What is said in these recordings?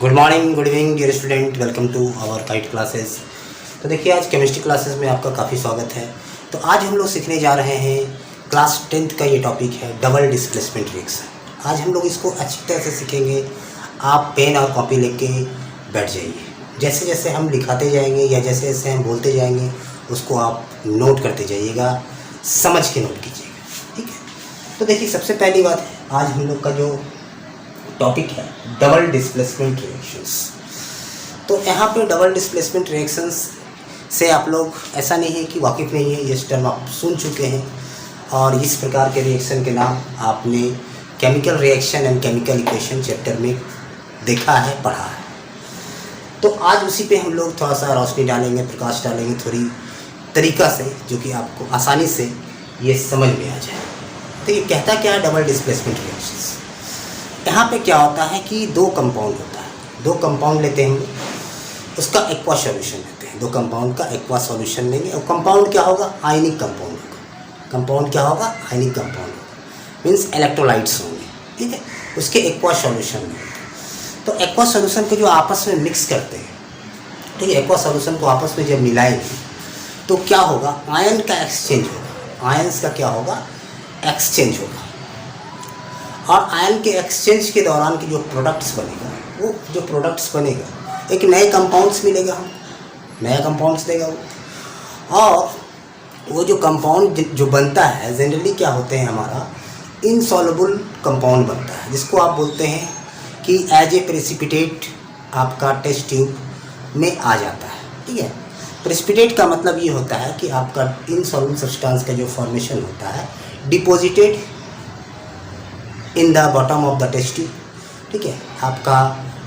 Good morning, good evening dear student, welcome to our kite classes. तो देखिए, आज chemistry classes में आपका काफ़ी स्वागत है। तो आज हम लोग सीखने जा रहे हैं क्लास 10th का ये टॉपिक है डबल डिस्प्लेसमेंट रिएक्शन। आज हम लोग इसको अच्छी तरह से सीखेंगे। आप पेन और कॉपी लेके बैठ जाइए। जैसे जैसे हम लिखाते जाएंगे या जैसे जैसे हम बोलते जाएंगे उसको आप नोट करते जाइएगा, समझ के नोट कीजिएगा, ठीक है। तो देखिए, सबसे पहली बात है, आज हम लोग का जो टॉपिक है डबल डिस्प्लेसमेंट रिएक्शंस। तो यहाँ पे डबल डिस्प्लेसमेंट रिएक्शंस से आप लोग ऐसा नहीं है कि वाकिफ़ नहीं है, ये टर्म आप सुन चुके हैं और इस प्रकार के रिएक्शन के नाम आपने chemical reaction and chemical equation chapter में देखा है, पढ़ा है। तो आज उसी पे हम लोग थोड़ा सा रोशनी डालेंगे, प्रकाश डालेंगे थोड़ी तरीक़ा से, जो कि आपको आसानी से ये समझ में आ जाए। तो ये कहता क्या है डबल डिस्प्लेसमेंट रिएक्शंस। यहाँ पे क्या होता है कि दो कंपाउंड होता है, दो कंपाउंड लेते हैं हम, उसका एक्वा सॉल्यूशन लेते हैं, दो कंपाउंड का एक्वा सॉल्यूशन लेंगे और कंपाउंड क्या होगा, आयनिक कंपाउंड होगा। कंपाउंड क्या होगा, आयनिक कंपाउंड होगा, मीन्स इलेक्ट्रोलाइट्स होंगे, ठीक है। उसके एक्वा सॉल्यूशन में तो एक्वा सॉल्यूशन को जो आपस में मिक्स करते हैं, ठीक है, एक्वा सॉल्यूशन को आपस में जब मिलाएंगे तो क्या होगा, आयन का एक्सचेंज होगा। आयन्स का क्या होगा, एक्सचेंज होगा। और आयन के एक्सचेंज के दौरान की जो प्रोडक्ट्स बनेगा, वो जो प्रोडक्ट्स बनेगा एक नए कंपाउंड्स मिलेगा, हम नया कंपाउंड्स देगा वो। और वो जो कंपाउंड जो बनता है जनरली क्या होते हैं, हमारा इनसॉल्युबल कंपाउंड बनता है, जिसको आप बोलते हैं कि एज ए प्रेसिपिटेट आपका टेस्ट ट्यूब में आ जाता है, ठीक है। प्रेसिपिटेट का मतलब ये होता है कि आपका इनसॉल्युबल सब्सटेंस का जो फॉर्मेशन होता है deposited in the bottom of the test tube, ठीक है। आपका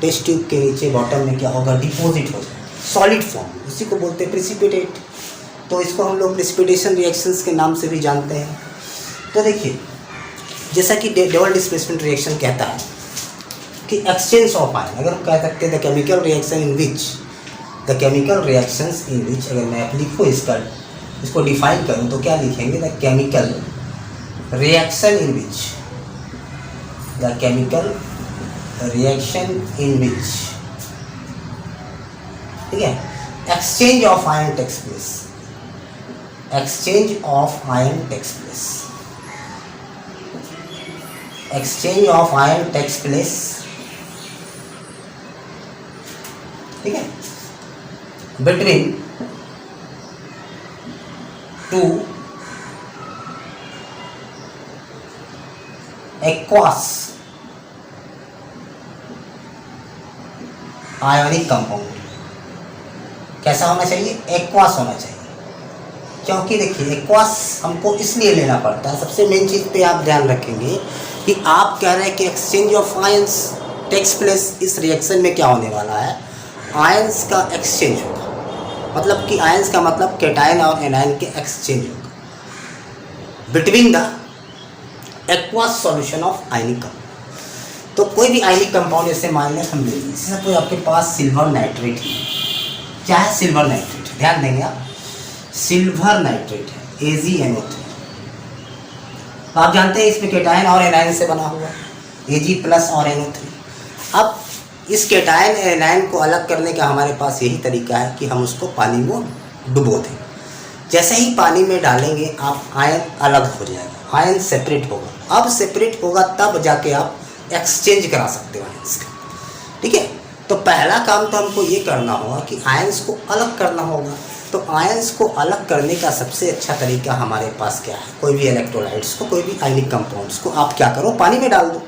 टेस्ट ट्यूब के नीचे बॉटम में क्या होगा, डिपॉजिट हो जाएगा सॉलिड फॉर्म, उसी को बोलते हैं प्रेसिपिटेट। तो इसको हम लोग प्रेसिपिटेशन रिएक्शंस के नाम से भी जानते हैं। तो देखिए, जैसा कि डबल डिस्प्लेसमेंट रिएक्शन कहता है कि एक्सचेंज ऑफ आयन, अगर हम कह सकते हैं the chemical reaction in which, the chemical reactions in which, अगर मैं आप लिखूँ इसको डिफाइन करूँ तो क्या लिखेंगे, the chemical reaction in which, the chemical reaction in which, ठीक है, exchange of ion takes place, exchange of ion takes place, exchange of ion takes place, ठीक है, between two aqueous ionic compound. कैसा होना चाहिए, एक्वास होना चाहिए। क्योंकि देखिए, एक्वास हमको इसलिए लेना पड़ता है, सबसे मेन चीज़ पे आप ध्यान रखेंगे कि आप कह रहे हैं कि exchange of ions takes place. इस रिएक्शन में क्या होने वाला है, आयंस का एक्सचेंज होगा, मतलब कि आयंस का मतलब कैटायन और एनायन के एक्सचेंज होगा between the aqueous solution of ionic compound. तो कोई भी आयनिक कंपाउंड जैसे मान लें हम ले लीजिए, जैसे कोई आपके पास सिल्वर नाइट्रेट है, क्या है, सिल्वर नाइट्रेट, ध्यान देंगे आप, सिल्वर नाइट्रेट है AgNO3। तो आप जानते हैं इसमें कैटायन और एनायन से बना हुआ Ag+ और NO3। अब इस कैटायन एनायन को अलग करने का हमारे पास यही तरीका है कि हम उसको पानी में डुबो दें। जैसे ही पानी में डालेंगे आप आयन अलग हो जाएगा, आयन सेपरेट होगा। अब सेपरेट होगा तब जाके आप एक्सचेंज करा सकते हो आयंस का, ठीक है। तो पहला काम तो हमको ये करना होगा कि आयंस को अलग करना होगा। तो आयंस को अलग करने का सबसे अच्छा तरीका हमारे पास क्या है, कोई भी इलेक्ट्रोलाइट्स को, कोई भी आयनिक कंपाउंड्स को आप क्या करो, पानी में डाल दो।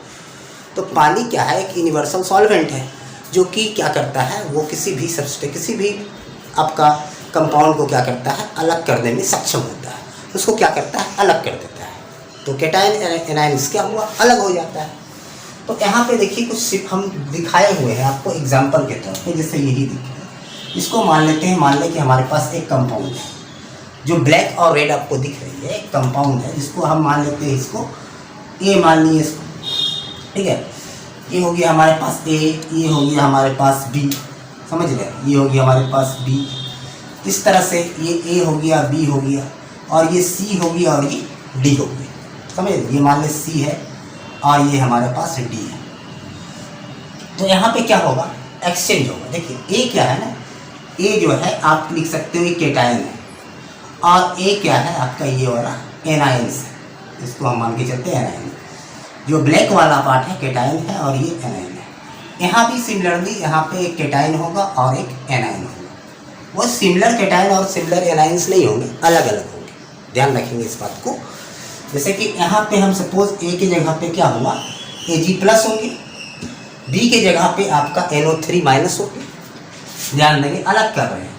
तो पानी क्या है, एक यूनिवर्सल सॉल्वेंट है, जो कि क्या करता है, वो किसी भी आपका कंपाउंड को क्या करता है, अलग करने में सक्षम होता है। उसको क्या करता है, अलग कर देता है। तो कैटायन एनायन क्या हुआ, अलग हो जाता है। तो यहाँ पे देखिए, कुछ सिर्फ हम दिखाए हुए हैं आपको एग्जांपल के तौर पे, जैसे यही दिख रहा है। इसको मान लेते हैं, मान लें कि हमारे पास एक कंपाउंड है जो ब्लैक और रेड आपको दिख रही है, एक कंपाउंड है जिसको हम मान लेते हैं, इसको ए मान लीजिए इसको, ठीक है। ये हो गया हमारे पास ए, ये हो गया हमारे पास बी, समझ गए, ये हो गया हमारे पास बी। इस तरह से ये ए हो गया, बी हो गया, और ये सी हो गया और ये डी हो गया, समझ। ये मान लें सी है और ये हमारे पास डी है। तो यहाँ पे क्या होगा, एक्सचेंज होगा। देखिए ए क्या है ना, ए जो है आप लिख सकते हो ये केटायन है, और ए क्या है आपका ये वाला एनायंस है, इसको हम मान के चलते हैं एनायन। जो ब्लैक वाला पार्ट है केटायन है और ये एनायन है। यहाँ भी सिमिलरली यहाँ पे एक केटायन होगा और एक एनायन होगा। वो सिमिलर केटायन और सिमिलर एनायंस नहीं होंगे, अलग अलग होंगे, ध्यान रखेंगे इस बात को। जैसे कि यहाँ पे हम सपोज ए की जगह पे क्या हुआ Ag प्लस होंगे, बी के जगह पे आपका NO3 माइनस होंगे, ध्यान देंगे अलग कर रहे हैं।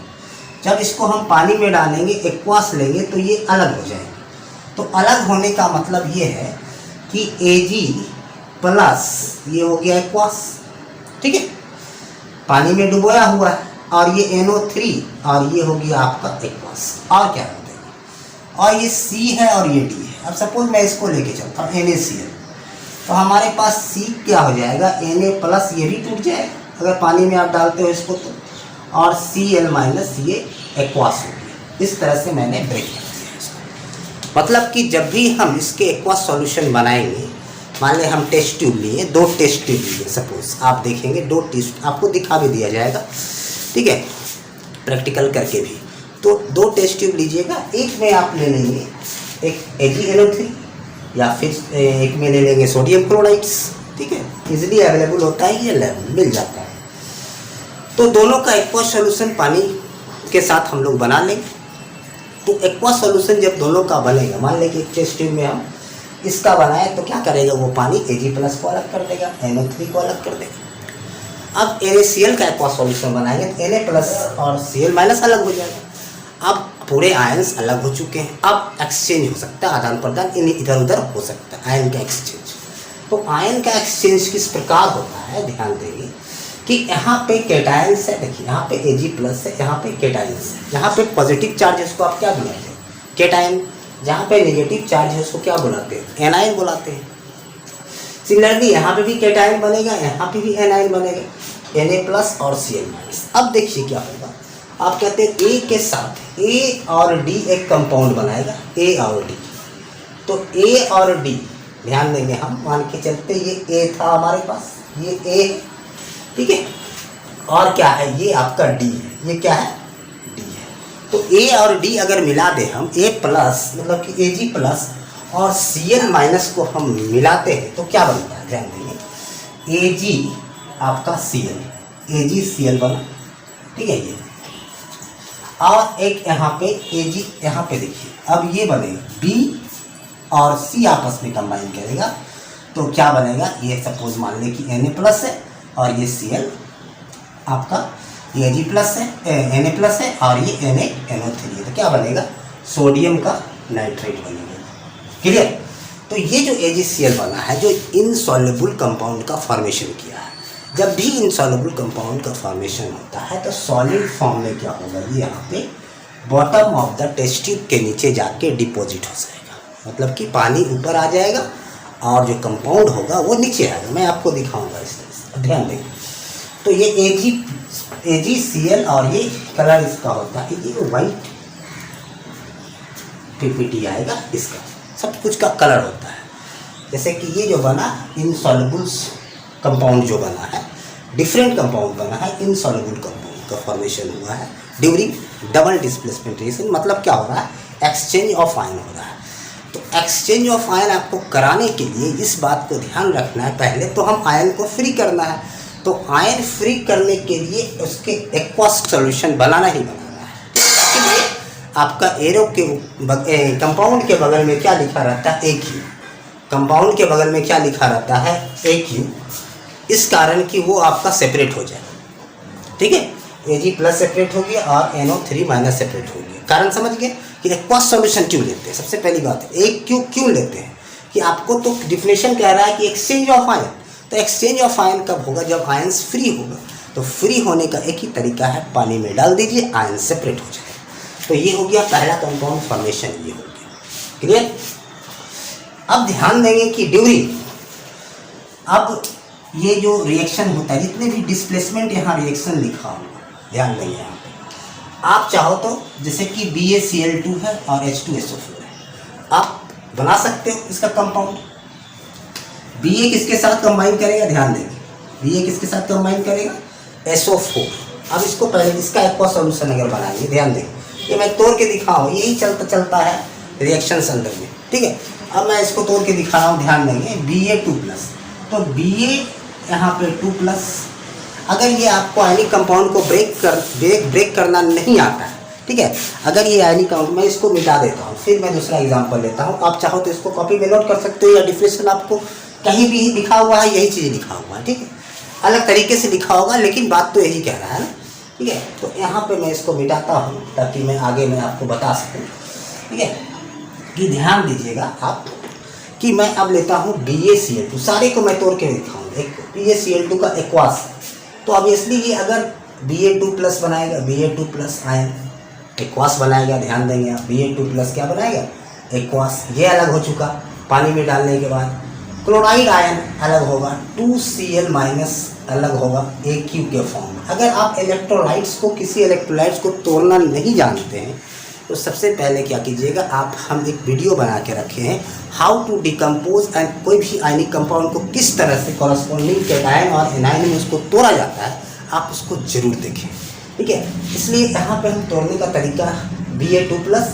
जब इसको हम पानी में डालेंगे एक्वास लेंगे तो ये अलग हो जाएंगे। तो अलग होने का मतलब ये है कि Ag प्लस ये हो गया एक्वास, ठीक है, पानी में डुबोया हुआ है, और ये NO3 और ये हो गया आपका एक्वास, और क्या होता है, और ये C है और ये D है। अब सपोज मैं इसको लेके चलता हूँ NaCl, तो हमारे पास C क्या हो जाएगा Na प्लस, ये भी टूट जाएगा अगर पानी में आप डालते हो इसको तो, और Cl माइनस ये एक्वास हो गया। इस तरह से मैंने ब्रेक कर दिया इसको। मतलब कि जब भी हम इसके एक्वास सॉल्यूशन बनाएंगे, मान लें हम टेस्ट ट्यूब लिए, 2 टेस्ट ट्यूब लिए सपोज, आप देखेंगे 2 टेस्ट आपको दिखा भी दिया जाएगा, ठीक है, प्रैक्टिकल करके भी। तो 2 टेस्ट ट्यूब लीजिएगा, एक में आप ले लेंगे एक AgNO3 या फिर एक में ले लेंगे सोडियम क्लोराइड्स, ठीक है, इजीली अवेलेबल होता है, ये मिल जाता है। तो दोनों का एक्वास सॉल्यूशन पानी के साथ हम लोग बना लेंगे। तो एक्वास सॉल्यूशन जब दोनों का बनेगा, मान लें कि एक टेस्ट ट्यूब में हम इसका बनाए तो क्या करेगा वो पानी Ag प्लस को अलग कर देगा, NO3 को अलग कर देगा। अब NaCl का एक्वास सॉल्यूशन बनाएंगे तो Na प्लस और Cl माइनस अलग हो जाएगा। अब पूरे आयन्स अलग हो चुके हैं, अब एक्सचेंज हो सकता है, आदान प्रदान इधर उधर हो सकता है, आयन का एक्सचेंज। तो आयन का एक्सचेंज किस प्रकार होता है, ध्यान देंगे कि यहाँ पे केटायंस है, देखिए यहाँ पे Ag प्लस है, यहाँ पे केटायंस है, यहाँ पे पॉजिटिव चार्ज है उसको आप क्या बुलाते हैं केटायन, जहाँ पे नेगेटिव चार्ज है उसको क्या बुलाते हैं एनायन बुलाते हैं। सिमिलरली यहाँ पे भी केटायन बनेगा, यहाँ पे भी एनायन बनेगा, Na प्लस और Cl माइनस। अब देखिए क्या होगा, आप कहते हैं A के साथ A और D एक कंपाउंड बनाएगा, A और D। तो A और D ध्यान देंगे, हम मान के चलते ये A था हमारे पास, ये A है, ठीक है, और क्या है ये आपका D है, ये क्या है D है। तो A और D अगर मिला दें हम, A प्लस मतलब कि Ag प्लस और Cl माइनस को हम मिलाते हैं तो क्या बनता है, ध्यान देंगे Ag आपका Cl, AgCl बना, ठीक है ये, और एक यहाँ पे Ag, यहाँ पे देखिए अब ये बनेगा B और C आपस में कंबाइन करेगा तो क्या बनेगा, ये सपोज मान लें कि Na प्लस है और ये Cl आपका ये Ag प्लस है, Na प्लस है और ये NaNO3 है, तो क्या बनेगा सोडियम का नाइट्रेट बनेगा। क्लियर। तो ये जो AgCl बना है जो इनसॉल्युबल कंपाउंड का फॉर्मेशन किया है, जब भी इनसॉल्युबल कंपाउंड का फॉर्मेशन होता है तो सॉलिड फॉर्म में क्या होगा, ये यहाँ पे bottom of the test tube के नीचे जाके डिपॉजिट हो जाएगा, मतलब कि पानी ऊपर आ जाएगा और जो कंपाउंड होगा वो नीचे आएगा। मैं आपको दिखाऊंगा इस तरह से, ध्यान देंगे। तो ये AgCl और ये कलर इसका होता है, ये वाइट PPT आएगा, इसका सब कुछ का कलर होता है। जैसे कि ये जो बना इनसॉल्युबल कंपाउंड जो बना है, डिफरेंट कंपाउंड बना है, इनसॉल्युबल कंपाउंड का फॉर्मेशन हुआ है ड्यूरिंग डबल डिस्प्लेसमेंट रिएक्शन। मतलब क्या हो रहा है, एक्सचेंज ऑफ आयन हो रहा है। तो एक्सचेंज ऑफ आयन आपको कराने के लिए इस बात को ध्यान रखना है, पहले तो हम आयन को फ्री करना है, तो आयन फ्री करने के लिए उसके एक्वास सॉल्यूशन बनाना ही बनाना है। इसलिए आपका एरो के कंपाउंड के बगल में क्या लिखा रहता है, AQ, कंपाउंड के बगल में क्या लिखा रहता है, AQ, इस कारण कि वो आपका सेपरेट हो जाए, ठीक है, Ag प्लस सेपरेट हो गया और NO3 माइनस सेपरेट हो गया। कारण समझ गए कि एक्वास सॉल्यूशन क्यों लेते हैं। सबसे पहली बात है एक क्यों लेते हैं कि आपको तो डिफिनेशन कह रहा है कि एक्सचेंज ऑफ आयन, तो एक्सचेंज ऑफ आयन कब होगा, जब आयन्स फ्री होगा। तो फ्री होने का एक ही तरीका है, पानी में डाल दीजिए, आयन सेपरेट हो जाए। तो ये हो गया पहला कंपाउंड फॉर्मेशन, ये हो गया क्लियर। अब ध्यान देंगे कि ड्यूरिंग, अब ये जो रिएक्शन होता है, जितने भी डिस्प्लेसमेंट यहाँ रिएक्शन लिखा होगा, ध्यान देंगे यहाँ पे। आप चाहो तो जैसे कि BaCl2 है और H2SO4 है, आप बना सकते हो इसका कंपाउंड। Ba किसके साथ कंबाइन करेगा, ध्यान देंगे, Ba किसके साथ कंबाइन करेगा, SO4। अब इसको पहले इसका एक्वा सॉल्यूशन अगर बनाएंगे, ध्यान दें, ये मैं तोड़ के दिखाऊँ, यही चलता है रिएक्शंस अंदर में, ठीक है। अब मैं इसको तोड़ के दिखा रहा हूँ, ध्यान देंगे, Ba2+, तो Ba यहाँ पे 2+। अगर ये आपको आयनिक कंपाउंड को ब्रेक करना नहीं आता है, ठीक है, अगर ये आयनिक कंपाउंड, मैं इसको मिटा देता हूँ, फिर मैं दूसरा एग्जांपल लेता हूँ। आप चाहो तो इसको कॉपी में नोट कर सकते हो, या डिफिनेशन आपको कहीं भी लिखा हुआ है, यही चीज़ लिखा हुआ है, ठीक है, अलग तरीके से लिखा होगा, लेकिन बात तो यही कह रहा है ना, ठीक है। तो यहाँ पे मैं इसको मिटाता हूँ ताकि मैं आगे मैं आपको बता सकूँ, ठीक है, कि ध्यान दीजिएगा आप कि मैं अब लेता हूँ BaCl2, सारे को मैं तोड़ के दिखाऊँगा। एक BaCl2 का एक्वास, तो ऑब्वियसली ये अगर Ba2+ बनाएगा, Ba2+ आयन एक्वास बनाएगा, ध्यान देंगे आप, Ba2+ क्या बनाएगा, एक्वास, ये अलग हो चुका पानी में डालने के बाद। क्लोराइड आयन अलग होगा, 2Cl- अलग होगा Aq के फॉर्म में। अगर आप इलेक्ट्रोलाइट्स को, किसी इलेक्ट्रोलाइट्स को तोड़ना नहीं जानते हैं, तो सबसे पहले क्या कीजिएगा आप, हम एक वीडियो बना के रखे हैं, हाउ टू डिकम्पोज एंड, कोई भी आयनिक कंपाउंड को किस तरह से कॉरस्पॉन्डिंग कैटायन और एनायन में उसको तोड़ा जाता है, आप उसको जरूर देखें, ठीक है। इसलिए यहाँ पे हम तोड़ने का तरीका Ba2+,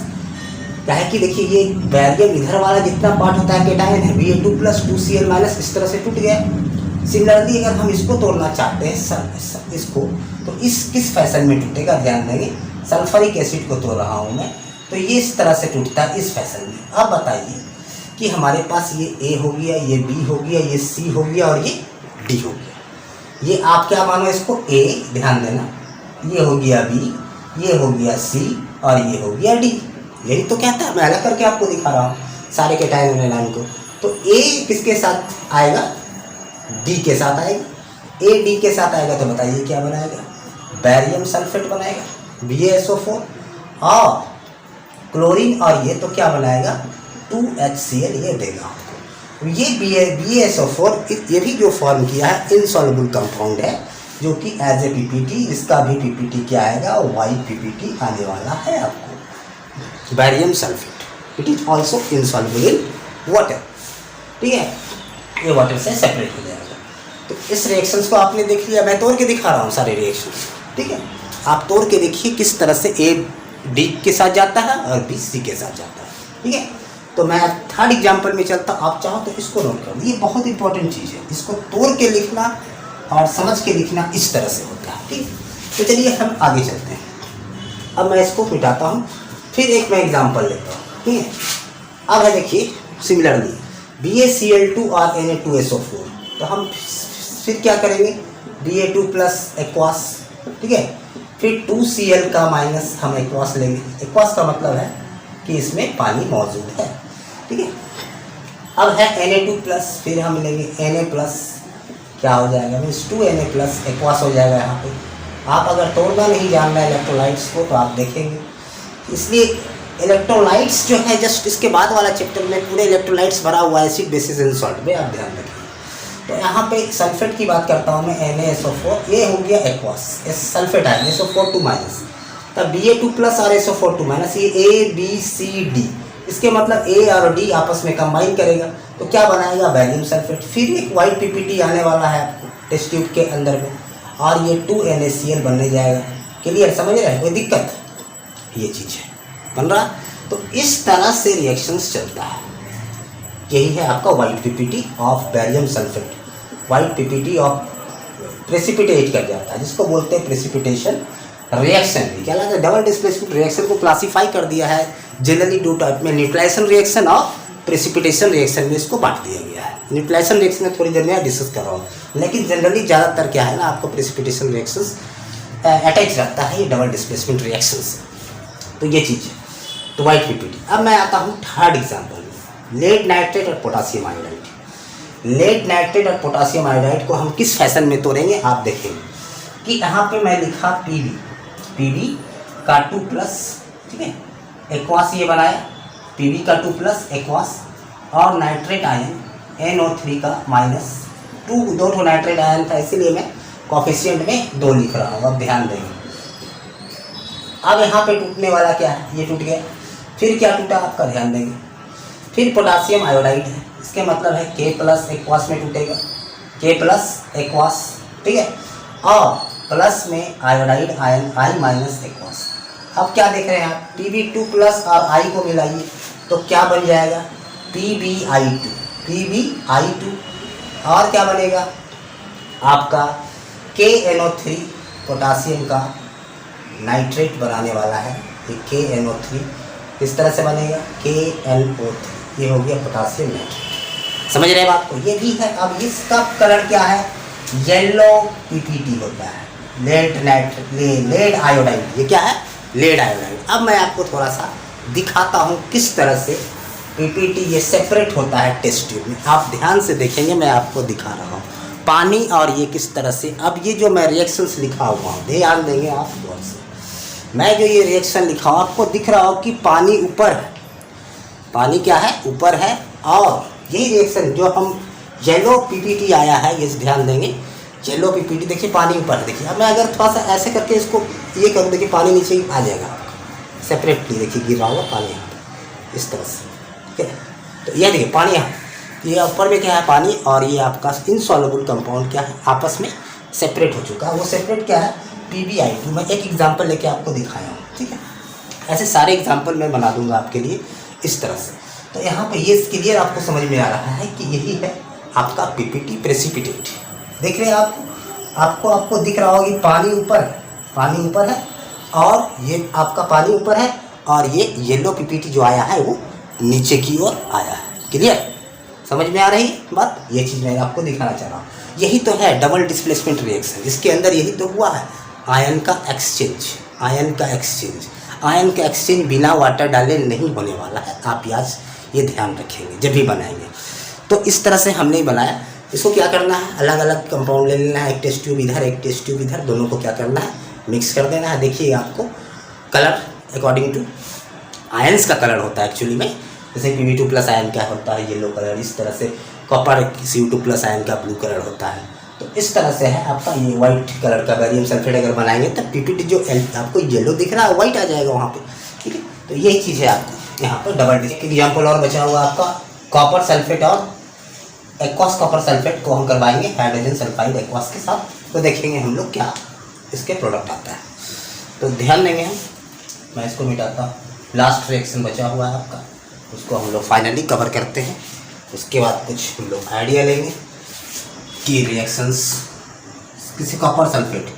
क्या है कि देखिए ये बैरियम इधर वाला जितना पार्ट होता है कैटायन है, Ba2+, 2Cl- इस तरह से टूट गया। सिमिलरली अगर हम इसको तोड़ना चाहते हैं इसको, तो इस किस फैशन में टूटेगा, ध्यान देंगे, सल्फरिक एसिड को तोड़ रहा हूँ मैं, तो ये इस तरह से टूटता है, इस फैशन में। अब बताइए कि हमारे पास ये A हो गया, ये B हो गया, ये C हो गया और ये D हो गया। ये आप क्या मानो इसको, A, ध्यान देना, ये हो गया B, ये हो गया C और ये हो गया D। यही तो कहता है, मैं अलग करके आपको दिखा रहा हूँ सारे कैटायन और एनायन को। तो A किसके साथ आएगा, D के साथ आएगा। A D के साथ आएगा तो बताइए क्या बनाएगा, बैरियम सल्फेट बनाएगा, BaSO4, और क्लोरीन और ये तो क्या बनाएगा, 2HCl, ये देगा आपको। ये BaSO4, ये भी जो फॉर्म किया है इनसॉल्युबल कंपाउंड है, जो कि एज ए PPT, इसका भी PPT क्या आएगा, वाइट PPT आने वाला है आपको, barium sulphate, it is also insoluble in water, ठीक है, ये वाटर से सेपरेट हो जाएगा। तो इस रिएक्शंस को आपने देख लिया, मैं तोड़ के दिखा रहा हूँ सारे रिएक्शंस, ठीक है, आप तोड़ के देखिए किस तरह से A D के साथ जाता है और B C के साथ जाता है, ठीक है। तो मैं थर्ड एग्जांपल में चलता, आप चाहो तो इसको नोट कर, ये बहुत इंपॉर्टेंट चीज़ है, इसको तोड़ के लिखना और समझ के लिखना इस तरह से होता है, ठीक। तो चलिए हम आगे चलते हैं। अब मैं इसको मिटाता हूँ, फिर एक मैं एग्जांपल लेता हूँ, ठीक है। अब है देखिए सिमिलरली BaCl2 और Na2SO4, तो हम फिर क्या करेंगे, Ba2+ एक्वास, ठीक है, फिर 2Cl का माइनस हम एक्वास लेंगे। एक्वास का मतलब है कि इसमें पानी मौजूद है, ठीक है। अब है Na2+, फिर हम लेंगे Na+, क्या हो जाएगा मीन्स 2Na+, एक्वास हो जाएगा यहाँ पे। आप अगर तोड़ना नहीं जान रहे इलेक्ट्रोलाइट्स को तो आप देखेंगे, इसलिए इलेक्ट्रोलाइट्स जो है जस्ट इसके बाद वाला चैप्टर में पूरे इलेक्ट्रोलाइट्स भरा हुआ है एसिड बेसिस एंड सॉल्ट में, आप ध्यान रखें। तो यहाँ पे सल्फेट की बात करता हूँ मैं, NaSO4, ये हो गया एक्वास, सल्फेट है SO4 तब Ba2+ और SO4 ये A B C D, इसके मतलब A और D आपस में कंबाइन करेगा तो क्या बनाएगा, बैरियम सल्फेट। फिर एक वाइट PPT आने वाला है आपको टेस्ट ट्यूब के अंदर में, और ये 2NaCl बनने जाएगा। क्लियर, समझ रहे हैं, कोई दिक्कत, ये चीज़ है बन रहा। तो इस तरह से रिएक्शंस चलता है, यही है आपका white PPT of barium sulphate, white PPT of precipitate कर जाता है, जिसको बोलते हैं प्रेसिपिटेशन रिएक्शन। भी क्या लगता है, डबल डिस्प्लेसमेंट रिएक्शन को क्लासीफाई कर दिया है जनरली दो टाइप में, न्यूट्रलाइजेशन रिएक्शन और प्रेसिपिटेशन रिएक्शन में इसको बांट दिया गया है। न्यूट्रलाइजेशन रिएक्शन में थोड़ी देर में डिस्कस कर रहा हूँ, लेकिन जनरली ज़्यादातर क्या है ना, आपको प्रेसिपिटेशन रिएक्शंस अटैच रखता है ये डबल डिस्प्लेसमेंट रिएक्शन से, तो ये चीज़ है। तो वाइट PPT। अब मैं आता हूँ थर्ड एग्जाम्पल में, लेड नाइट्रेट और पोटासियम आयोडाइड। लेड नाइट्रेट और पोटासियम आयोडाइड को हम किस फैशन में तोड़ेंगे, आप देखेंगे कि यहाँ पे मैं लिखा Pb का 2+, ठीक है, एक्वास ये बनाया, Pb का 2+ एक्वास, और नाइट्रेट आयन NO3 का -2, दो ठो नाइट्रेट आयन था, इसीलिए मैं कॉफिशिएंट में 2 लिख रहा हूँ। अब ध्यान देंगे, अब यहाँ पे टूटने वाला क्या है, ये टूट गया। फिर क्या टूटा आपका, ध्यान देंगे, फिर पोटासियम आयोडाइड है, इसके मतलब है K+ एक्वास में टूटेगा, K+ एक्वास, ठीक है। और प्लस में आयोडाइड आयन आई माइनस एक्वस। अब क्या देख रहे हैं आप, Pb2 प्लस और आई को मिलाइए तो क्या बन जाएगा, PbI2, PbI2। और क्या बनेगा आपका KNO3, पोटासियम का नाइट्रेट बनाने वाला है ये KNO3। इस तरह से बनेगा KNO3, ये हो गया पोटासियम नाइट्रेट। समझ रहे हैं बात को, ये भी है। अब इसका कलर क्या है, येलो PPT होता है, लेड आयोडाइड। ये क्या है, लेड आयोडाइड। अब मैं आपको थोड़ा सा दिखाता हूँ किस तरह से PPT ये सेपरेट होता है टेस्ट ट्यूब में। आप ध्यान से देखेंगे, मैं आपको दिखा रहा हूँ पानी और ये किस तरह से। अब ये जो मैं रिएक्शंस लिखा हुआ हूँ, ध्यान देंगे आप गौर से, मैं जो ये रिएक्शन लिखा हूँ आपको दिख रहा हो कि पानी ऊपर है, पानी क्या है, ऊपर है। और यही रिएक्शन जो हम येलो PPT आया है, ये ध्यान देंगे, येलो PPT देखिए पानी ऊपर है। देखिए अब मैं अगर थोड़ा सा ऐसे करके इसको ये करूँ, देखिए पानी नीचे ही आ जाएगा आपका सेपरेटली। देखिए गिर रहा होगा पानी यहाँ पे इस तरह से, ठीक है। तो ये देखिए पानी यहाँ, ये ऊपर में क्या है पानी, और ये आपका इनसॉल्युबल कंपाउंड क्या है, आपस में सेपरेट हो चुका है। वो सेपरेट क्या है, PbI2। मैं एक एग्जांपल लेके आपको दिखाया हूँ, ठीक है। ऐसे सारे एग्जांपल मैं बना दूंगा आपके लिए इस तरह से। तो यहाँ पे ये क्लियर आपको समझ में आ रहा है कि यही है आपका PPT प्रेसिपिटेट। देख रहे हैं आपको दिख रहा होगा कि पानी ऊपर है, पानी ऊपर है, और ये आपका पानी ऊपर है, और ये येलो PPT जो आया है वो नीचे की ओर आया है। क्लियर, समझ में आ रही बात, ये चीज़ मैं आपको दिखाना चाह रहा हूँ। यही तो है डबल डिस्प्लेसमेंट रिएक्शन, इसके अंदर यही तो हुआ है, आयन का एक्सचेंज। आयन का एक्सचेंज बिना वाटर डाले नहीं होने वाला है। आप आज ये ध्यान रखेंगे जब भी बनाएंगे। तो इस तरह से हमने बनाया। इसको क्या करना है, अलग अलग कंपाउंड ले लेना है, एक टेस्ट ट्यूब इधर, एक टेस्ट ट्यूब इधर, दोनों को क्या करना है, मिक्स कर देना है। देखिए आपको कलर अकॉर्डिंग टू आयंस का कलर होता है एक्चुअली में। जैसे Pb2 प्लस आयन का होता है येलो कलर, इस तरह से कॉपर Cu2 प्लस आयन का ब्लू कलर होता है। तो इस तरह से है आपका ये वाइट कलर का बैरियम सल्फेट अगर बनाएंगे तो PPT जो आपको येलो दिख रहा है वाइट आ जाएगा वहाँ पे, ठीक है। तो यही चीज़ है आपको यहाँ पर डबल एग्जाम्पल और बचा हुआ आपका कॉपर सल्फेट और एक्वास कॉपर सल्फेट को हम करवाएंगे हाइड्रोजन सल्फाइड एक्वास के साथ। तो देखेंगे हम लोग क्या इसके प्रोडक्ट आता है। तो ध्यान देंगे हम, मैं इसको मिटाता हूँ। लास्ट रिएक्शन बचा हुआ है आपका, उसको हम लोग फाइनली कवर करते हैं। उसके बाद कुछ हम लोग आइडिया लेंगे कि रिएक्शंस किसी कॉपर सल्फेट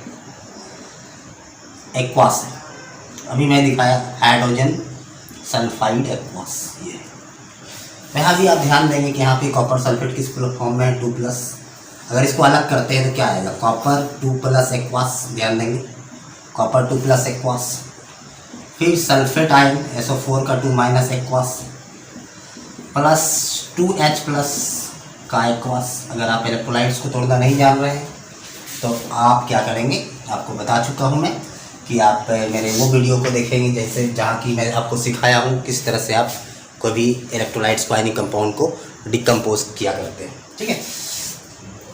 एक्वास है, अभी मैं दिखाया हाइड्रोजन सल्फाइड एक्वास, ये यहाँ भी आप ध्यान देंगे कि यहाँ पे कॉपर सल्फेट किस फॉर्म में है 2+। अगर इसको अलग करते हैं तो क्या आएगा, कॉपर 2+ एक्वास। ध्यान देंगे कॉपर 2+ एक्वास, फिर सल्फेट आयन SO4 का 2- एक्वास प्लस 2H+ का एक्वास। अगर आप इलेक्ट्रोलाइट्स को तोड़ना नहीं जान रहे हैं तो आप क्या करेंगे, आपको बता चुका हूँ मैं कि आप मेरे वो वीडियो को देखेंगे जैसे जहाँ की मैं आपको सिखाया हूँ किस तरह से आप कोई भी इलेक्ट्रोलाइट्स को आयनिक कंपाउंड को डिकम्पोज किया करते हैं, ठीक है।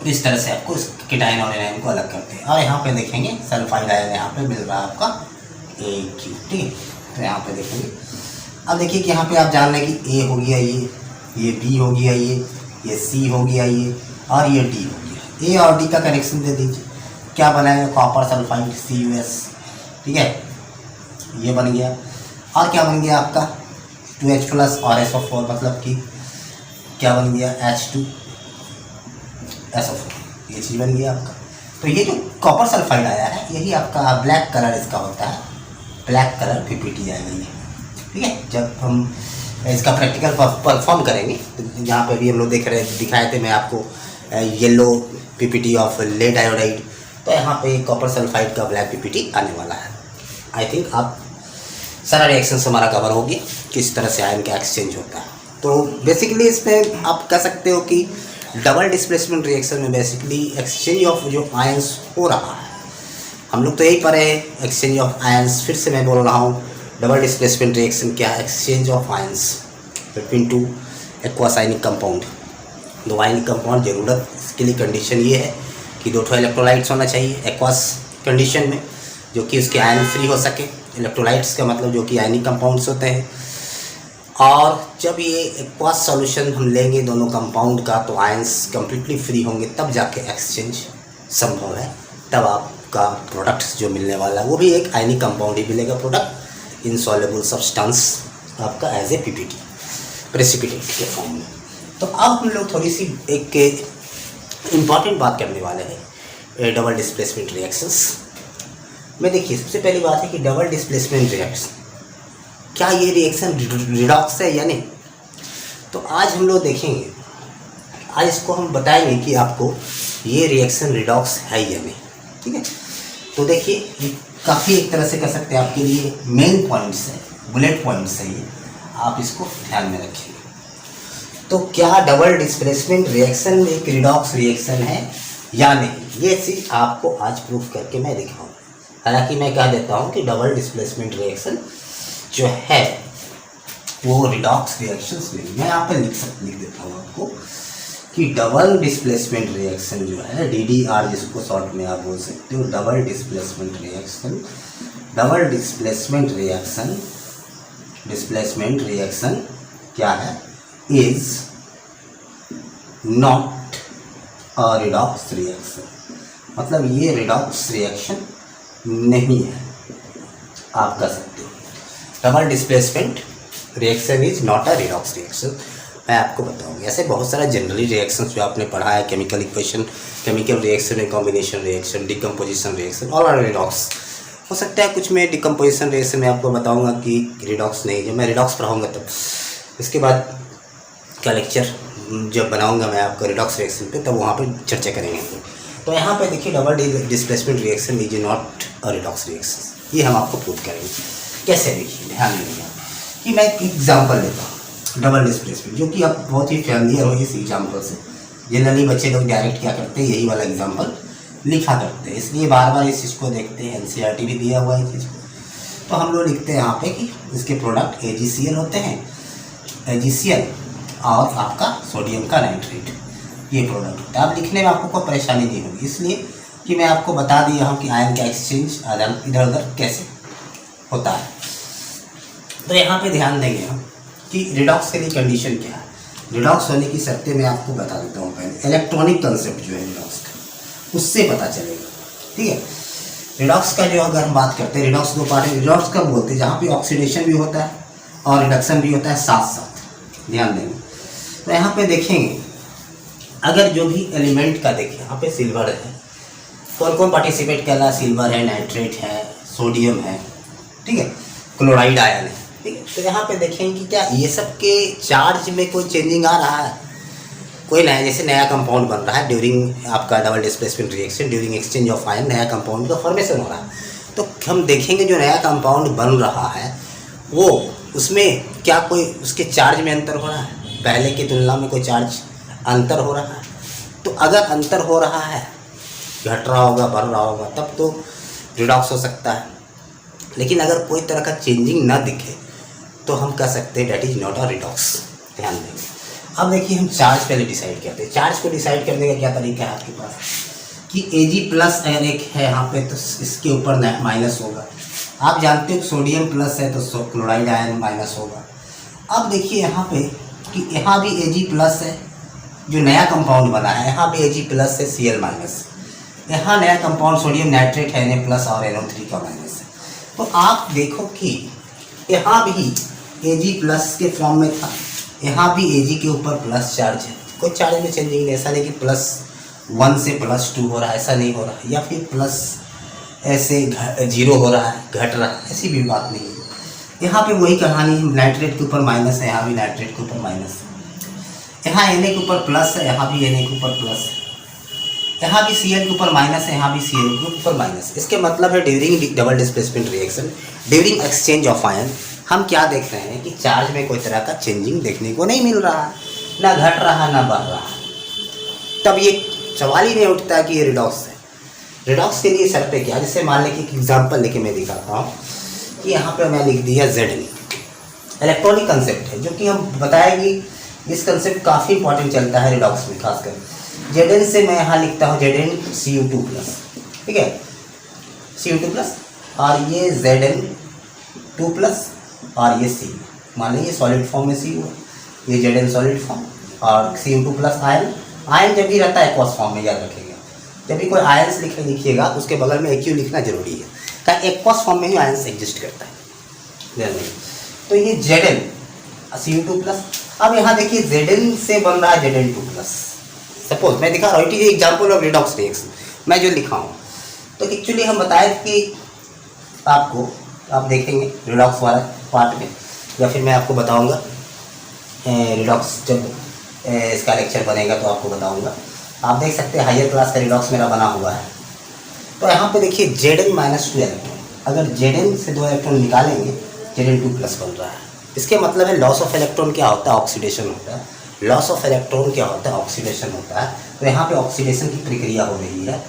इस तरह से आपको कीटायन और एनायन को अलग करते हैं। और यहाँ पे देखेंगे सल्फाइड आयन यहाँ पे मिल रहा है आपका AQ, ठीक है। तो यहाँ पे देखेंगे, अब देखिए कि यहाँ पे आप जान रहे हैं कि A हो गया ये B हो गया ये C हो गया ये, और ये D हो गया। A और D का कनेक्शन दे दीजिए, क्या बनाएगा, कॉपर सल्फाइड CuS, ठीक है, ये बन गया। और क्या बन गया आपका 2H+ और SO4, मतलब कि क्या बन गया H2SO4, ये चीज़ बन गया आपका। तो ये जो कॉपर सल्फाइड आया है यही आपका ब्लैक कलर इसका होता है, ब्लैक कलर PPT आएगा ये, ठीक है। जब हम इसका प्रैक्टिकल परफॉर्म करेंगे तो जहाँ पे भी हम लोग दिखाए थे मैं आपको yellow PPT of lead iodide, तो यहाँ पे कॉपर सल्फाइड का ब्लैक PPT आने वाला है। आई थिंक आप सारा रिएक्शन हमारा कवर हो गया किस तरह से आयन का एक्सचेंज होता है। तो बेसिकली इसमें आप कह सकते हो कि डबल डिस्प्लेसमेंट रिएक्शन में बेसिकली एक्सचेंज ऑफ जो आयंस हो रहा है, हम लोग तो यही पढ़े हैं एक्सचेंज ऑफ आयंस। फिर से मैं बोल रहा हूँ डबल डिस्प्लेसमेंट रिएक्शन क्या है, exchange of ions between two aqueous ionic compound. दो आयनिक कंपाउंड ज़रूरत इसके लिए कंडीशन ये है कि 2 इलेक्ट्रोलाइट्स होना चाहिए एक्वस कंडीशन में, जो कि उसके आयन फ्री हो सके। इलेक्ट्रोलाइट्स का मतलब जो कि आयनिक कंपाउंड्स होते हैं। और जब ये एक्वस सॉल्यूशन हम लेंगे दोनों कंपाउंड का तो आयंस कम्प्लीटली फ्री होंगे, तब जाके एक्सचेंज संभव है, तब आप आपका प्रोडक्ट जो मिलने वाला है वो भी एक आयनिक कंपाउंड ही मिलेगा, प्रोडक्ट इनसॉल्युबल सब्सटेंस आपका एज ए पीपीटी प्रेसिपिटेट के फॉर्म में। तो अब हम लोग थोड़ी सी एक इम्पॉर्टेंट बात करने वाले हैं डबल डिस्प्लेसमेंट रिएक्शंस में। देखिए सबसे पहली बात है कि डबल डिस्प्लेसमेंट रिएक्शन क्या ये रिएक्शन रिडॉक्स है या नहीं। तो आज हम लोग देखेंगे, आज इसको हम बताएंगे कि आपको ये रिएक्शन रिडॉक्स है या नहीं, ठीक है। तो देखिए ये काफ़ी एक तरह से कह सकते हैं आपके लिए मेन पॉइंट्स है, बुलेट पॉइंट्स है ये, आप इसको ध्यान में रखिए। तो क्या डबल डिस्प्लेसमेंट रिएक्शन एक रिडॉक्स रिएक्शन है या नहीं, ये चीज़ आपको आज प्रूफ करके मैं दिखाऊंगा। हालांकि मैं कह देता हूँ कि डबल डिस्प्लेसमेंट रिएक्शन जो है वो रिडॉक्स रिएक्शंस नहीं। मैं यहाँ पर लिख देता हूँ आपको कि डबल डिस्प्लेसमेंट रिएक्शन जो है DDR, जिसको शॉर्ट में आप बोल सकते हो डबल डिस्प्लेसमेंट रिएक्शन क्या है, is not a redox reaction. मतलब ये रिडॉक्स रिएक्शन नहीं है, आप कह सकते हो double displacement reaction is not a redox reaction. मैं आपको बताऊंगा ऐसे बहुत सारा जनरली रिएक्शंस जो आपने पढ़ा है, chemical equation, chemical reaction, combination reaction, decomposition reaction, all are redox. हो सकता है कुछ में डिकम्पोजिशन रिएक्शन में आपको बताऊंगा कि रिडॉक्स नहीं, जब मैं रिडॉक्स पढ़ाऊंगा तब इसके बाद का लेक्चर जब बनाऊंगा मैं आपको रिडॉक्स रिएक्शन पे, तब वहाँ पे चर्चा करेंगे। तो यहाँ पे देखिए double displacement reaction is not a redox reaction, ये हम आपको प्रूव करेंगे। कैसे, देखिए ध्यान देंगे कि मैं एक एग्जाम्पल लेता हूँ डबल डिस्प्लेसमेंट, जो कि आप बहुत ही फैमिलियर हो इस एग्जाम्पल से। जनरली बच्चे लोग डायरेक्ट क्या करते हैं, यही वाला एग्जाम्पल लिखा करते हैं, इसलिए बार बार इस चीज़ को देखते हैं। NCERT भी दिया हुआ है इस चीज़ को। तो हम लोग लिखते हैं यहाँ पे कि इसके प्रोडक्ट AgCl होते हैं, AgCl और आपका सोडियम का नाइट्रेट, ये प्रोडक्ट होता है। अब लिखने में आपको कोई परेशानी नहीं होगी, इसलिए कि मैं आपको बता दिया हूँ कि आयन का एक्सचेंज इधर उधर कैसे होता है। तो यहाँ पे ध्यान देंगे हम कि रिडॉक्स के लिए कंडीशन क्या है, रिडॉक्स होने की शर्तें मैं आपको बता देता हूँ। पहले इलेक्ट्रॉनिक कंसेप्ट जो है रिडॉक्स का, उससे पता चलेगा, ठीक है। रिडॉक्स का जो अगर हम बात करते हैं, रिडॉक्स दो पार्ट है। रिडॉक्स कब बोलते हैं, जहाँ पे ऑक्सीडेशन भी होता है और रिडक्शन भी होता है साथ साथ, ध्यान देंगे। तो यहाँ पे देखेंगे अगर जो भी एलिमेंट का देखें, यहाँ पे सिल्वर है, कौन कौन पार्टिसिपेट कर रहा है, सिल्वर है, नाइट्रेट है, सोडियम है, ठीक है, क्लोराइड आयन है, ठीक है। तो यहाँ पे देखेंगे कि क्या ये सब के चार्ज में कोई चेंजिंग आ रहा है, कोई नया, जैसे नया कंपाउंड बन रहा है ड्यूरिंग आपका double displacement reaction, during exchange of ion नया कंपाउंड का फॉर्मेशन हो रहा है। तो हम देखेंगे जो नया कंपाउंड बन रहा है वो, उसमें क्या कोई उसके चार्ज में अंतर हो रहा है, पहले की तुलना में कोई चार्ज अंतर हो रहा है। तो अगर अंतर हो रहा है, घट रहा होगा, बढ़ रहा होगा, तब तो रिडॉक्स हो सकता है। लेकिन अगर कोई तरह का चेंजिंग ना दिखे तो हम कह सकते हैं that is not a redox, ध्यान देंगे। अब देखिए हम चार्ज पहले डिसाइड करते हैं। चार्ज को डिसाइड करने का क्या तरीका है आपके पास कि Ag+ अगर एक है यहाँ पे तो इसके ऊपर माइनस होगा। आप जानते हो सोडियम प्लस है तो क्लोराइड आयन माइनस होगा। अब देखिए यहाँ पे कि यहाँ भी Ag+ है, जो नया कंपाउंड बना है, यहाँ भी Ag+ है, Cl-। यहाँ नया कंपाउंड सोडियम नाइट्रेट है, Na+ और NO3 का माइनस है। तो आप देखो कि यहाँ भी Ag+ के फॉर्म में था, यहाँ भी Ag के ऊपर प्लस चार्ज है, कोई चार्ज में चेंजिंग नहीं, ऐसा नहीं कि +1 से +2 हो रहा है, ऐसा नहीं हो रहा है, या फिर प्लस ऐसे 0 हो रहा है, घट रहा है, ऐसी भी बात नहीं है। यहाँ पे वही कहानी, नाइट्रेट के ऊपर माइनस है, यहाँ भी नाइट्रेट के ऊपर माइनस है, यहाँ Na के ऊपर प्लस है, यहाँ भी Na के ऊपर प्लस है, यहाँ भी Cl के ऊपर माइनस है, यहाँ भी Cl के ऊपर माइनस। इसके मतलब है during double displacement reaction, during exchange of ion, हम क्या देख रहे हैं कि चार्ज में कोई तरह का चेंजिंग देखने को नहीं मिल रहा है, ना घट रहा है ना बढ़ रहा है। तब ये सवाल ही नहीं उठता कि ये रिडॉक्स है। रिडॉक्स के लिए शर्तें क्या, जैसे मान लें कि एक एग्जाम्पल लेके मैं दिखाता हूँ कि यहाँ पे मैं लिख दिया Zn, इलेक्ट्रॉनिक कंसेप्ट है, जो कि हम बताएंगे इस कंसेप्ट काफ़ी इंपॉर्टेंट चलता है रिडॉक्स में खासकर। Zn से मैं यहाँ लिखता हूँ ZnCO2+, ठीक है, CO2+, और ये Zn2+ और ये C, मान लीजिए सॉलिड फॉर्म में C हुआ, ये Zn सॉलिड फॉर्म और CO2+ आयन, आयन जब भी रहता है एक्वस फॉर्म में, याद रखेंगे। जब भी कोई आयंस लिखिएगा तो उसके बगल में एक्यू लिखना जरूरी है, क्या एक्वस फॉर्म में ही आयंस एग्जिस्ट करता है। तो ये Zn Cu2+। अब यहाँ देखिए Zn से बन रहा है Zn2+। सपोज मैं दिखा रहा हूँ, it is example of redox reaction, मैं जो लिखा हूँ। तो एक्चुअली हम बताए कि आपको, आप देखेंगे रिडॉक्स वाला पार्ट में, या फिर मैं आपको बताऊँगा रिडॉक्स जब इसका लेक्चर बनेगा तो आपको बताऊँगा। आप देख सकते हैं हायर क्लास का रिडॉक्स मेरा बना हुआ है। तो यहाँ पे देखिए Zn -2 इलेक्ट्रॉन, अगर Zn से 2 इलेक्ट्रॉन निकालेंगे Zn2+ बन रहा है। इसके मतलब है लॉस ऑफ इलेक्ट्रॉन क्या होता है, ऑक्सीडेशन होता है। लॉस ऑफ इलेक्ट्रॉन क्या होता है, ऑक्सीडेशन होता है। तो यहाँ पे ऑक्सीडेशन की प्रक्रिया हो रही है,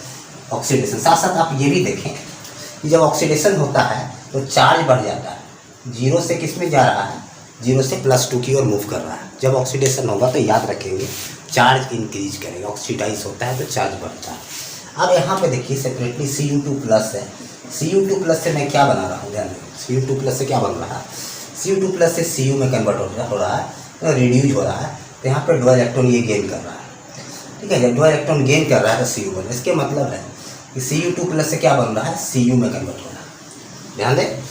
ऑक्सीडेशन। साथ साथ आप ये भी देखें कि जब ऑक्सीडेशन होता है तो चार्ज बढ़ जाता है, 0 से किस में जा रहा है, 0 से +2 की ओर मूव कर रहा है। जब ऑक्सीडेशन होगा तो याद रखेंगे चार्ज इंक्रीज करेगा, ऑक्सीडाइज होता है तो चार्ज बढ़ता है। अब यहाँ पे देखिए सेपरेटली Cu2+ है। Cu2+ से मैं क्या बना रहा हूँ, ध्यान दें। Cu2+ से क्या बन रहा है, Cu2+ से Cu में कन्वर्ट हो रहा है, तो रिड्यूज हो रहा है। तो यहाँ पे 2 इलेक्ट्रॉन ये गेन कर रहा है, ठीक है। जब 2 इलेक्ट्रॉन गेन कर रहा है तो Cu बन, इसके मतलब है कि Cu2+ से क्या बन रहा है, Cu में कन्वर्ट हो रहा है। ध्यान दें,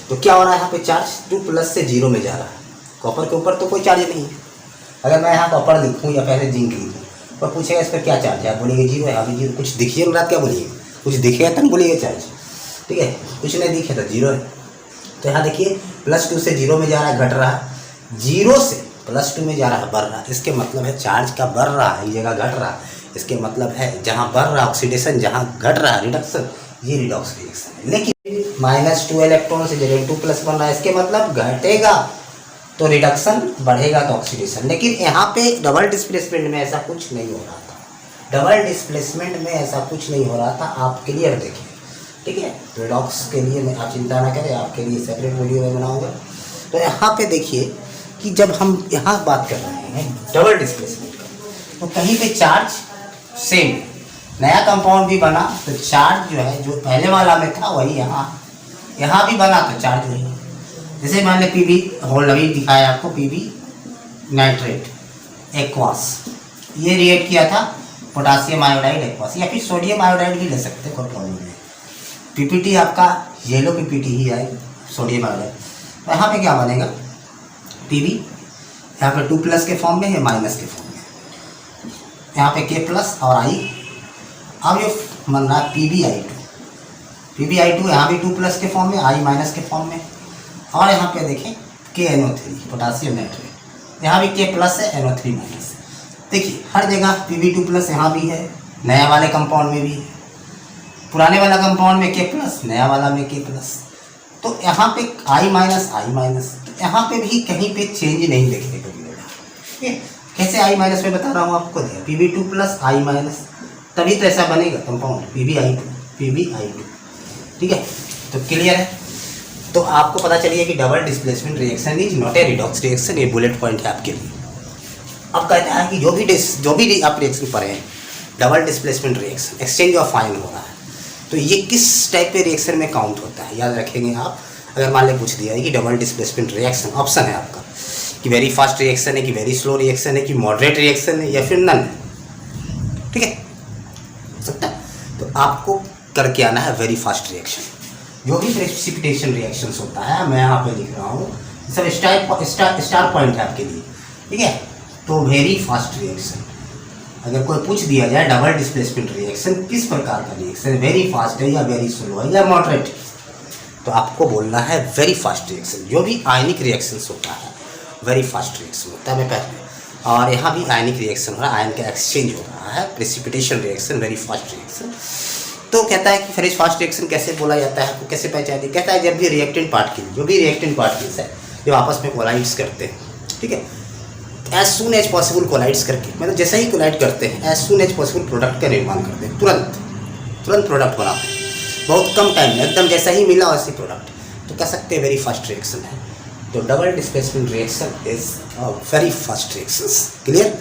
तो क्या हो रहा है यहाँ पे, चार्ज 2+ से 0 में जा रहा है। कॉपर के ऊपर तो कोई चार्ज नहीं है। अगर मैं यहाँ कॉपर लिखूँ या पहले जिंक लिखूँ और पूछेगा इस पर क्या चार्ज है, आप बोलेंगे 0 है, अभी 0। कुछ दिखिए ना, क्या बोलिएगा, कुछ दिखेगा तब बोलिएगा चार्ज, ठीक है। कुछ नहीं दिखे तो 0 है। तो यहाँ देखिए +2 से 0 में जा रहा है, घट रहा है, 0 से +2 में जा रहा है, बढ़ रहा है। इसके मतलब है चार्ज का बढ़ रहा है, एक जगह घट रहा है। इसके मतलब है जहाँ बढ़ रहा है ऑक्सीडेशन, जहाँ घट रहा है रिडक्शन, ये रिडॉक्स रिएक्शन है। लेकिन -2 इलेक्ट्रॉन से Zn2+ बन रहा है, इसके मतलब घटेगा तो रिडक्शन, बढ़ेगा तो ऑक्सीडेशन। लेकिन यहाँ पे डबल डिस्प्लेसमेंट में ऐसा कुछ नहीं हो रहा था, डबल डिस्प्लेसमेंट में ऐसा कुछ नहीं हो रहा था। आप क्लियर देखिए, ठीक है। रिडॉक्स के लिए मैं, आप चिंता ना करें, आपके लिए सेपरेट वीडियो में बनाऊंगा। तो यहाँ पे देखिए कि जब हम यहाँ बात कर रहे हैं डबल डिस्प्लेसमेंट का, तो कहीं पे चार्ज सेम, नया कंपाउंड भी बना तो चार्ज जो है जो पहले वाला में था वही यहाँ भी बना तो चार्ज वही। जैसे मान लें Pb होल अभी दिखाया आपको, Pb नाइट्रेट एक्वास, ये रिएक्ट किया था पोटासियम आयोडाइड एक्वास, या फिर सोडियम आयोडाइड भी ले सकते हैं, कोई प्रॉब्लम नहीं। पीपीटी आपका येलो पीपीटी ही है, सोडियम आयोडाइड। तो यहाँ पे क्या बनेगा, Pb यहाँ पे 2+ के फॉर्म में है, माइनस के फॉर्म में, यहाँ पे K+ और I। अब जो बन रहा है PbI2 यहाँ भी 2+ के फॉर्म में, I- के फॉर्म में। और यहाँ पे देखें KNO3 पोटासियम नाइट्रेट, यहाँ भी K+ है, NO3-। देखिए हर जगह Pb2+, यहाँ भी है, नया वाले कंपाउंड में भी है, पुराने वाला कंपाउंड में K+, नया वाला में K+। तो यहाँ पे I-, तो यहाँ पे भी कहीं पे चेंज नहीं देखने को मिलेगा, ठीक है। कैसे I- में बता रहा हूँ आपको, Pb2+ I-, तभी तो ऐसा बनेगा कंपाउंड PbI2, ठीक है। तो क्लियर है। तो आपको पता चलिए कि double displacement reaction is not a redox reaction, ये बुलेट पॉइंट है आपके लिए। अब कहते हैं कि जो भी आप रिएक्शन पढ़े हैं, double displacement reaction, exchange of ion हो रहा है, तो ये किस टाइप के रिएक्शन में काउंट होता है, याद रखेंगे आप। अगर मान लें पूछ दिया है कि डबल डिस्प्लेसमेंट रिएक्शन, ऑप्शन है आपका कि वेरी फास्ट रिएक्शन है, कि वेरी स्लो रिएक्शन है, कि मॉडरेट रिएक्शन है, या फिर नन है, ठीक है, हो सकता है। तो आपको करके आना है वेरी फास्ट रिएक्शन। जो भी प्रेसिपिटेशन रिएक्शंस होता है, मैं यहाँ पे लिख रहा हूँ, सब स्टार पॉइंट है आपके लिए, ठीक है। तो वेरी फास्ट रिएक्शन, अगर कोई पूछ दिया जाए डबल डिस्प्लेसमेंट रिएक्शन किस प्रकार का रिएक्शन, वेरी फास्ट है या वेरी स्लो है या मॉडरेट, तो आपको बोलना है वेरी फास्ट रिएक्शन। जो भी आयनिक रिएक्शंस होता है वेरी फास्ट रिएक्शन होता है, मैं पहले। और यहाँ भी आयनिक रिएक्शन हो रहा है, आयन का एक्सचेंज हो रहा है, precipitation reaction, very fast reaction. तो कहता है कि वेरी फास्ट रिएक्शन कैसे बोला जाता है, आपको कैसे पहचानिए। कहता है जब भी रिएक्टेंट पार्टिकल, जो भी रिएक्टेंट पार्टिकल्स है जो आपस में कोलाइड्स करते हैं, ठीक है, as soon as possible collides करके, मतलब जैसे ही कोलाइड करते हैं as soon as possible product का निर्माण करते हैं, तुरंत प्रोडक्ट बनाते हैं, बहुत कम टाइम में, एकदम जैसा ही मिला वैसे प्रोडक्ट, तो कह सकते हैं वेरी फास्ट रिएक्शन है। तो double displacement reaction is very fast reactions, clear.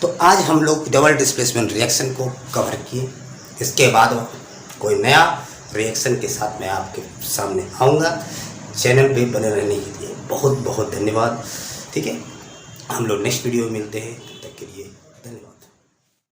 तो आज हम लोग डबल डिस्प्लेसमेंट रिएक्शन को कवर किए। इसके बाद कोई नया रिएक्शन के साथ मैं आपके सामने आऊँगा। चैनल पे बने रहने के लिए बहुत बहुत धन्यवाद, ठीक है। हम लोग नेक्स्ट वीडियो में मिलते हैं।